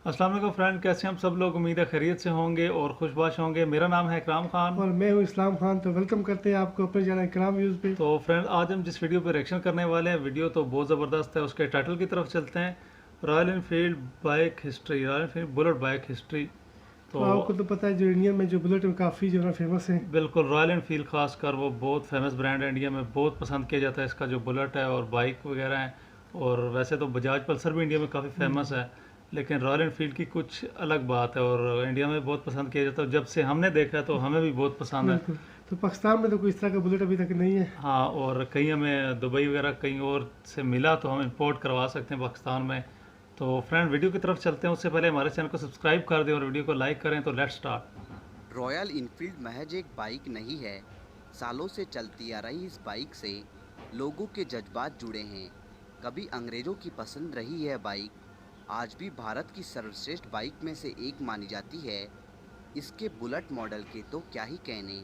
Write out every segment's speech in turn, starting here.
अस्सलाम वालेकुम फ्रेंड, कैसे हैं हम सब लोग। उम्मीद है खैरियत से होंगे और खुशबाश होंगे। मेरा नाम है इकराम खान। और मैं हूँ इस्लाम खान। तो वेलकम करते हैं आपको अपने चैनल इकराम व्यूज़ पे। तो फ्रेंड, आज हम जिस वीडियो पे रिएक्शन करने वाले हैं, वीडियो तो बहुत ज़बरदस्त है। उसके टाइटल की तरफ चलते हैं। Royal Enfield bike history, royal Enfield bullet bike history. तो तो आपको तो पता है जो इंडिया में जो बुलेट में काफ़ी जो है ना फेमस है। बिल्कुल, रॉयल इनफील्ड खासकर वो बहुत फेमस ब्रांड है। इंडिया में बहुत पसंद किया जाता है इसका जो बुलेट है और बाइक वगैरह है। और वैसे तो बजाज पल्सर भी इंडिया में काफ़ी फेमस है, लेकिन रॉयल इनफील्ड की कुछ अलग बात है और इंडिया में बहुत पसंद किया जाता है। जब से हमने देखा है तो हमें भी बहुत पसंद है। बिल्कुल। तो पाकिस्तान में तो कोई इस तरह का बुलेट अभी तक नहीं है। हाँ, और कहीं हमें दुबई वगैरह कहीं और से मिला तो हम इंपोर्ट करवा सकते हैं पाकिस्तान में। तो फ्रेंड, वीडियो की तरफ चलते हैं। उससे पहले हमारे चैनल को सब्सक्राइब कर दें और वीडियो को लाइक करें। तो लेट्स स्टार्ट। रॉयल इनफील्ड महज एक बाइक नहीं है। सालों से चलती आ रही इस बाइक से लोगों के जज्बात जुड़े हैं। कभी अंग्रेज़ों की पसंद रही है बाइक, आज भी भारत की सर्वश्रेष्ठ बाइक में से एक मानी जाती है। इसके बुलेट मॉडल के तो क्या ही कहने।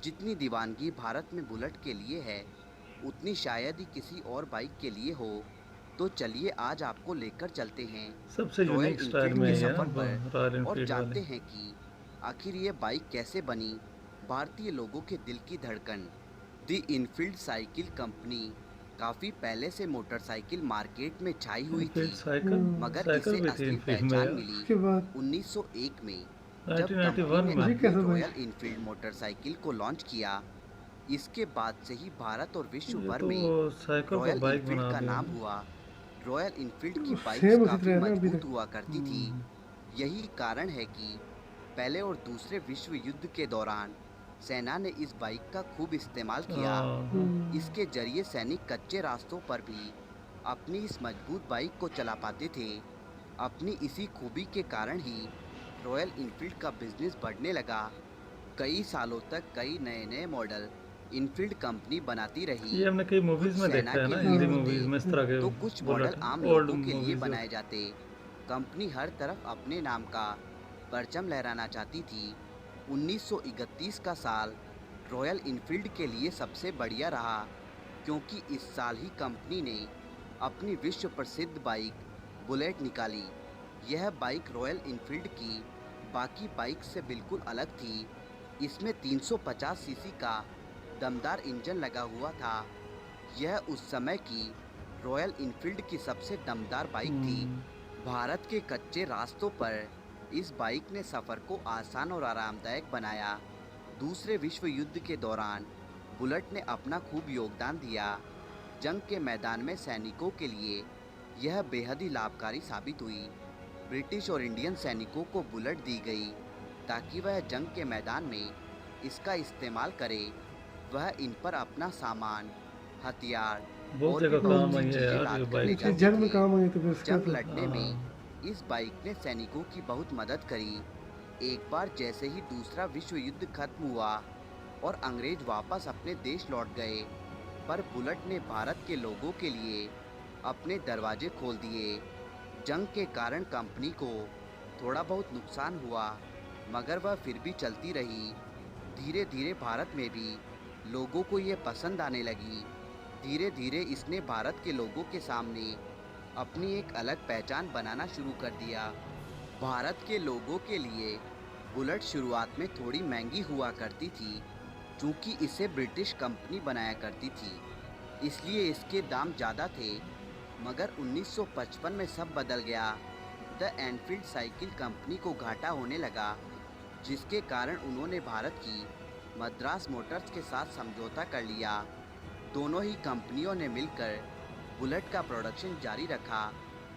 जितनी दीवानगी भारत में बुलेट के लिए है, उतनी शायद ही किसी और बाइक के लिए हो। तो चलिए आज आपको लेकर चलते हैं सबसे रॉयल यूनिक स्टाइल इनफील्ड में के ही है सफ़र ना पर रॉयल और इनफील्ड वाले। जानते हैं कि आखिर ये बाइक कैसे बनी। भारतीय लोगों के दिल की धड़कन दी इनफील्ड साइकिल कंपनी काफ़ी पहले से मोटरसाइकिल मार्केट में छाई हुई इनफील्ड थी, साइकिल, मगर साइकिल इसे भी थी असली इनफील्ड में पहचान यार। मिली उसके बाद 1901 में, जब कंपनी 1991 ने में। ये अपनी कैसा भाई? रॉयल इनफील्ड मोटरसाइकिल को लॉन्च किया। इसके बाद से ही भारत और विश्व ये भर तो में साइकिल को रॉयल बाइक इनफील्ड बना का दिया नाम ना। हुआ। रॉयल इनफील्ड की बाइक्स सेम उसी काफ़ी तरह है ना अभी मजबूत तक। हुआ करती थी। यही कारण है कि पहले और दूसरे विश्व युद्ध के दौरान सेना ने इस बाइक का खूब इस्तेमाल किया। हाँ हाँ। इसके जरिए सैनिक कच्चे रास्तों पर भी अपनी इस मजबूत बाइक को चला पाते थे। अपनी इसी खूबी के कारण ही रॉयल इनफील्ड का बिजनेस बढ़ने लगा। कई सालों तक कई नए नए मॉडल इनफील्ड कंपनी बनाती रही। ये हमने कई कुछ मूवीज में सेना देखा है के ना, लिए हिंदी होते, मूवीज में इस तरह के तो कुछ मॉडल बुलेट, आम ओल्ड लोगों के लिए मूवीज जो। बनाए जाते। कंपनी हर तरफ अपने नाम का परचम लहराना चाहती थी। 1931 का साल रॉयल इनफील्ड के लिए सबसे बढ़िया रहा, क्योंकि इस साल ही कंपनी ने अपनी विश्व प्रसिद्ध बाइक बुलेट निकाली। यह बाइक रॉयल इनफील्ड की बाकी बाइक से बिल्कुल अलग थी। इसमें 350 सीसी का दमदार इंजन लगा हुआ था। यह उस समय की रॉयल इनफील्ड की सबसे दमदार बाइक थी। हम्म। भारत के कच्चे रास्तों पर इस बाइक ने सफ़र को आसान और आरामदायक बनाया। दूसरे विश्व युद्ध के दौरान बुलेट ने अपना खूब योगदान दिया। जंग के मैदान में सैनिकों के लिए यह बेहद ही लाभकारी साबित हुई। ब्रिटिश और इंडियन सैनिकों को बुलेट दी गई ताकि वह जंग के मैदान में इसका इस्तेमाल करे। वह इन पर अपना सामान, हथियार बहुत और भी जगह बहुत काम सी आई है चीज़ें यार ये लाद कर ले बाइक अच्छा, तो। जाते जंग में थे। काम आई तो फिर उसका जंग तो लड़ने में हाँ। इस बाइक ने सैनिकों की बहुत मदद करी। एक बार जैसे ही दूसरा विश्व युद्ध खत्म हुआ और अंग्रेज वापस अपने देश लौट गए, पर बुलेट ने भारत के लोगों के लिए अपने दरवाजे खोल दिए। जंग के कारण कंपनी को थोड़ा बहुत नुकसान हुआ, मगर वह फिर भी चलती रही। धीरे धीरे भारत में भी लोगों को ये पसंद आने लगी। धीरे धीरे इसने भारत के लोगों के सामने अपनी एक अलग पहचान बनाना शुरू कर दिया। भारत के लोगों के लिए बुलेट शुरुआत में थोड़ी महंगी हुआ करती थी, क्योंकि इसे ब्रिटिश कंपनी बनाया करती थी, इसलिए इसके दाम ज़्यादा थे। मगर 1955 में सब बदल गया। द एनफील्ड साइकिल कंपनी को घाटा होने लगा, जिसके कारण उन्होंने भारत की मद्रास मोटर्स के साथ समझौता कर लिया। दोनों ही कंपनियों ने मिलकर बुलेट का प्रोडक्शन जारी रखा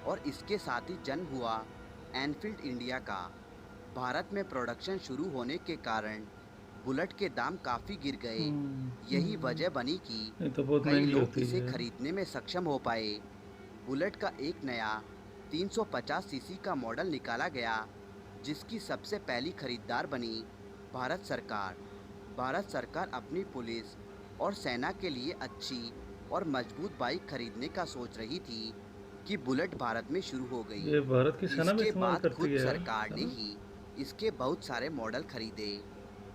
और इसके साथ ही जन्म हुआ एनफील्ड इंडिया का। भारत में प्रोडक्शन शुरू होने के कारण बुलेट के दाम काफ़ी गिर गए। यही वजह बनी कि ये तो बहुत कई महंगी लोग होती इसे है। खरीदने में सक्षम हो पाए। बुलेट का एक नया 350 सीसी का मॉडल निकाला गया, जिसकी सबसे पहली खरीदार बनी भारत सरकार। भारत सरकार अपनी पुलिस और सेना के लिए अच्छी और मजबूत बाइक खरीदने का सोच रही थी कि बुलेट भारत में शुरू हो गई। ये भारत की सेना भी इसके इस्तेमाल बाद करती खुद है यार, सरकार है ने ना। ही इसके बहुत सारे मॉडल खरीदे।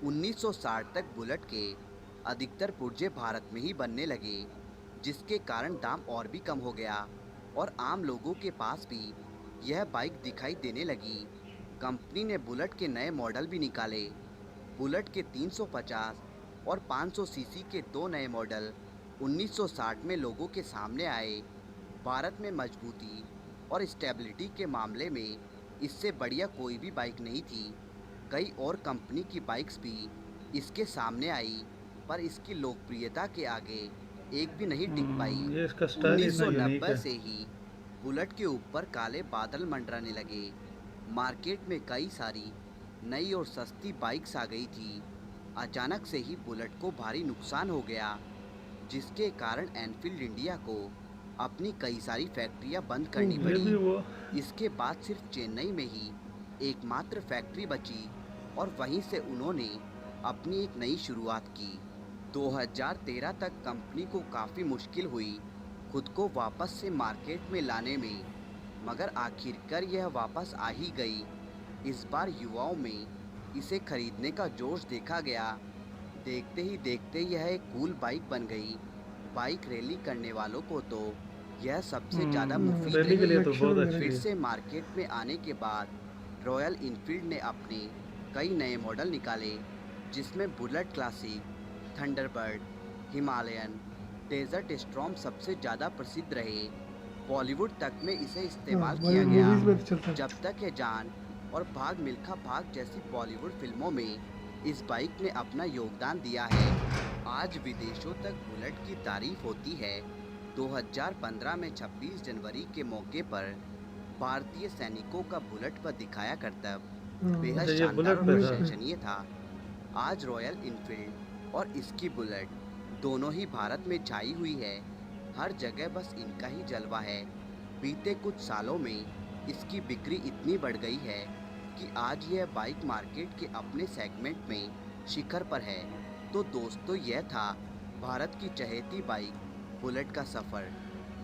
1960 तक बुलेट के अधिकतर पुर्जे भारत में ही बनने लगे, जिसके कारण दाम और भी कम हो गया और आम लोगों के पास भी यह बाइक दिखाई देने लगी। कंपनी ने बुलेट के नए मॉडल भी निकाले। बुलेट के 350 और 500 सीसी के दो नए मॉडल 1960 में लोगों के सामने आए। भारत में मजबूती और स्टेबिलिटी के मामले में इससे बढ़िया कोई भी बाइक नहीं थी। कई और कंपनी की बाइक्स भी इसके सामने आई, पर इसकी लोकप्रियता के आगे एक भी नहीं टिक पाई। ये इसका स्टाइल इतना यूनिक 1990 है। से ही बुलेट के ऊपर काले बादल मंडराने लगे। मार्केट में कई सारी नई और सस्ती बाइक्स आ गई थी। अचानक से ही बुलेट को भारी नुकसान हो गया, जिसके कारण एनफील्ड इंडिया को अपनी कई सारी फैक्ट्रियां बंद करनी ये भी पड़ी। वो इसके बाद सिर्फ चेन्नई में ही एकमात्र फैक्ट्री बची और वहीं से उन्होंने अपनी एक नई शुरुआत की। 2013 तक कंपनी को काफ़ी मुश्किल हुई खुद को वापस से मार्केट में लाने में, मगर आखिरकार यह वापस आ ही गई। इस बार युवाओं में इसे खरीदने का जोश देखा गया। देखते ही देखते यह एक कूल बाइक बन गई। बाइक रैली करने वालों को तो यह सबसे ज़्यादा मुफीद रैली के रही। लिए तो बहुत अच्छी फिर है। से मार्केट में आने के बाद रॉयल इनफील्ड ने अपने कई नए मॉडल निकाले, जिसमें Bullet Classic, Thunderbird, Himalayan, Desert Storm सबसे ज़्यादा प्रसिद्ध रहे। बॉलीवुड तक में इसे इस्तेमाल किया मूवीज गया। में तो चलता है। जब तक है जान और भाग मिल्खा भाग जैसी बॉलीवुड फिल्मों में इस बाइक ने अपना योगदान दिया है। आज विदेशों तक बुलेट की तारीफ होती है। 2015 में 26 जनवरी के मौके पर भारतीय सैनिकों का बुलेट पर दिखाया करतब बेहद अच्छा, ये शानदार बुलेट और पे था। प्रशंसनीय था। आज रॉयल इनफील्ड और इसकी बुलेट दोनों ही भारत में छाई हुई है। हर जगह बस इनका ही जलवा है। बीते कुछ सालों में इसकी बिक्री इतनी बढ़ गई है कि आज यह बाइक मार्केट के अपने सेगमेंट में शिखर पर है। तो दोस्तों, यह था भारत की चहेती बाइक बुलेट का सफ़र।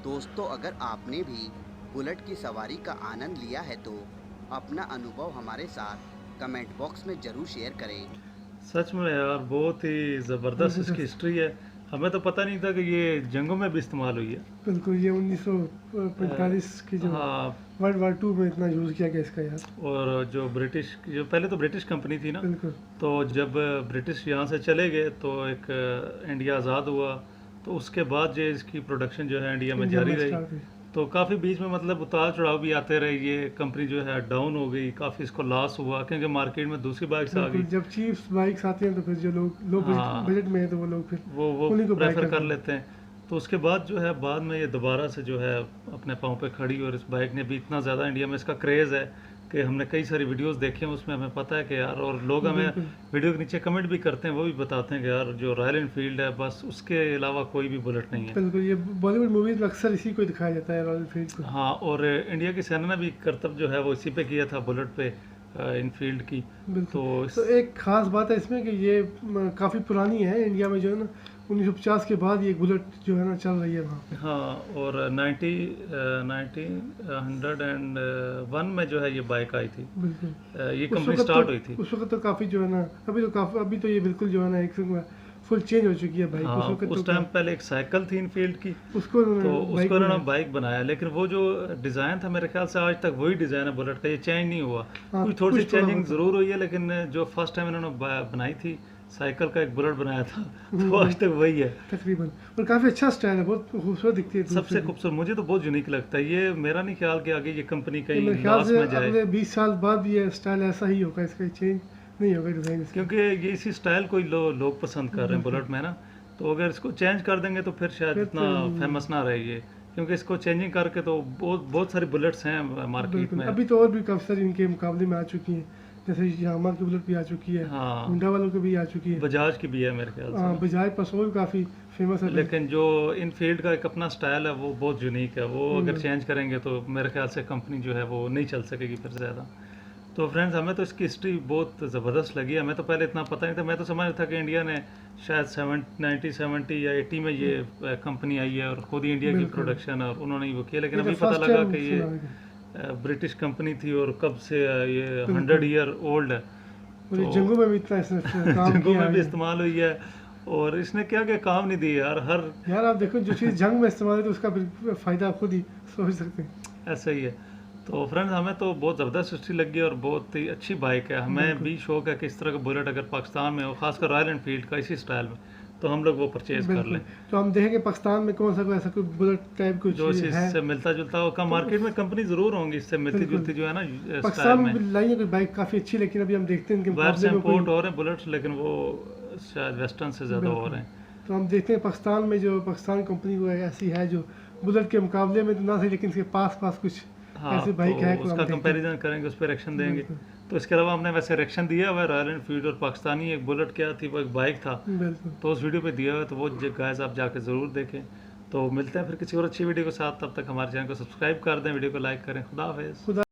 दोस्तों, अगर आपने भी बुलेट की सवारी का आनंद लिया है तो अपना अनुभव हमारे साथ कमेंट बॉक्स में ज़रूर शेयर करें। सच में यार बहुत ही ज़बरदस्त इसकी हिस्ट्री है। हमें तो पता नहीं था कि ये जंगों में भी इस्तेमाल हुई है। बिल्कुल, ये 1945 की जो हाँ, वर्ल्ड वार 2 में इतना यूज़ किया गया इसका यार। और जो पहले तो ब्रिटिश कंपनी थी ना, बिल्कुल। तो जब ब्रिटिश यहाँ से चले गए तो एक इंडिया आज़ाद हुआ, तो उसके बाद जो इसकी प्रोडक्शन जो है इंडिया में इंडिया जारी में रही। start हुई। तो काफ़ी बीच में मतलब उतार चढ़ाव भी आते रहे। ये कंपनी जो है डाउन हो गई, काफ़ी इसको लॉस हुआ क्योंकि मार्केट में दूसरी बाइक्स आ बिल्कुल, गई। जब चीप बाइक्स आती हैं तो फिर जो लोग लो हाँ। बजट में है तो वो लोग फिर वो उन्हीं को buy प्रेफर करते कर हैं। लेते हैं। तो उसके बाद जो है बाद में ये दोबारा से जो है अपने पाँव पे खड़ी, और इस बाइक ने भी इतना ज़्यादा इंडिया में इसका क्रेज़ है कि हमने कई सारी वीडियोस देखी हैं, उसमें हमें पता है कि यार, और लोग हमें बिल्कुल। वीडियो के नीचे कमेंट भी करते हैं, वो भी बताते हैं कि यार जो रॉयल एनफील्ड है बस उसके अलावा कोई भी बुलेट नहीं है। बिल्कुल, ये बॉलीवुड मूवीज में अक्सर इसी को दिखाया जाता है, रॉयल एनफील्ड को। हाँ, और इंडिया की सेना ने भी करतब जो है वो इसी पे किया था, बुलेट पे इनफील्ड की। बिल्कुल। तो तो एक खास बात है इसमें कि ये काफ़ी पुरानी है इंडिया में, जो है ना 1950 के बाद ये बुलेट जो है ना चल रही है वहाँ पे। हाँ, और 1901 में जो है ये बाइक आई थी। बिल्कुल। ये उस कंपनी वक्त स्टार्ट तो हुई थी। उस वक्त तो काफ़ी जो है ना, अभी तो ये बिल्कुल जो है ना एक फुल चेंज हो चुकी है बाइक। हाँ, उस वक्त उस तो टाइम पहले एक साइकिल थी इनफील्ड की, उसको तो बाइक उसको उन्होंने बनाया। बाइक बनाया, लेकिन वो जो डिज़ाइन था मेरे ख्याल से आज तक वही डिज़ाइन है बुलेट का, ये चेंज नहीं हुआ। हाँ, कुछ थोड़ी सी कुछ थोड़ा चेंजिंग बहुत। ज़रूर हुई है, लेकिन जो फर्स्ट टाइम इन्होंने बनाई थी साइकिल का एक बुलेट बनाया था, तो आज तक वही है तकरीबन। और काफ़ी अच्छा स्टाइल है, बहुत खूबसूरत दिखती है दूर सबसे से भी। खूबसूरत। मुझे तो बहुत यूनिक लगता है ये। मेरा नहीं ख्याल कि आगे ये कंपनी तो कहीं मेरे ख्याल लॉस से में जाए, अगले 20 साल बाद भी ये स्टाइल ऐसा ही होगा, इसका चेंज नहीं होगा डिज़ाइन इसका। क्योंकि ये इसी स्टाइल को ही लोग पसंद कर रहे हैं बुलेट में ना। तो अगर इसको चेंज कर देंगे तो फिर शायद फिर इतना तो- फेमस ना रहे ये, क्योंकि इसको चेंजिंग करके तो बहुत सारी बुलेट्स हैं मार्केट बिल्कुल। में। अभी तो और भी काफ़ी सारी इनके मुकाबले में आ चुकी हैं, जैसे यामाहा की बुलेट भी आ चुकी है, हाँ, होंडा वालों की भी आ चुकी है। बजाज की भी है मेरे ख्याल हाँ, से। बजाज पल्सर भी काफ़ी फेमस है। लेकिन जो इनफील्ड का एक अपना स्टाइल है वो बहुत यूनिक है। वो अगर चेंज करेंगे तो मेरे ख्याल से कंपनी जो है वो नहीं चल सकेगी फिर ज़्यादा। तो फ्रेंड्स, हमें तो इसकी हिस्ट्री बहुत ज़बरदस्त लगी। हमें तो पहले इतना पता नहीं था। मैं तो समझ रहा था कि इंडिया ने शायद 70 या 80 में ये कंपनी आई है और खुद ही इंडिया की बिल्कुल। प्रोडक्शन और उन्होंने ही वो किया, लेकिन ये तो अभी पता first लगा time कि ये सुना है। ब्रिटिश कंपनी थी और कब से ये 100 ईयर ओल्ड है। और ये तो- जंगों में भी इतना इसने काम जंगों किया में भी है। इस्तेमाल हुई है, और इसने क्या क्या काम नहीं दिए यार। हर यार आप देखो, जो चीज़ जंग में इस्तेमाल है तो उसका फिर फ़ायदा आप खुद ही सोच सकते हैं। ऐसा ही है। तो फ्रेंड्स हमें तो बहुत ज़बरदस्त हिस्ट्री लगी और बहुत ही अच्छी बाइक है। हमें बिल्कुल। भी शौक है कि इस तरह का बुलेट अगर पाकिस्तान में हो, खासकर रॉयल एनफील्ड का इसी स्टाइल में, तो हम लोग वो परचेज़ कर बिल्कुल। लें तो हम देखेंगे पाकिस्तान में कौन सा कोई ऐसा कोई बुलेट टाइप कुछ जो है। इससे मिलता जुलता हो। का मार्केट में कंपनी ज़रूर होंगी इससे मिलती बिल्कुल। जुलती जो है ना स्टाइल पाकिस्तान में। में भी लाई है कोई बाइक काफ़ी अच्छी, लेकिन अभी हम देखते हैं इनके बाहर से मुकाबले में कोई। इम्पोर्ट हो रहे हैं बुलेट्स, लेकिन वो शायद वेस्टर्न से ज़्यादा हो बिल्कुल। रहे हैं। तो हम देखते हैं पाकिस्तान में जो पाकिस्तान कंपनी वो ऐसी है जो बुलेट के मुकाबले में तो ना सही, लेकिन इसके पास पास कुछ हाँ, ऐसी बाइक है तो को हम उसका देखते हैं। कंपैरिजन करेंगे, उस पर रिएक्शन देंगे। बिल्कुल। तो इसके अलावा हमने वैसे रिएक्शन दिया हुआ है रॉयल एनफील्ड और पाकिस्तानी एक बुलेट क्या थी, वो एक बाइक था, बिल्कुल। तो उस वीडियो पे दिया हुआ है, तो वो गाइस आप जाके ज़रूर देखें। तो मिलते हैं फिर किसी और अच्छी वीडियो के साथ, तब तक हमारे चैनल को सब्सक्राइब कर दें, वीडियो को लाइक करें। खुदा हाफिज़। खुदा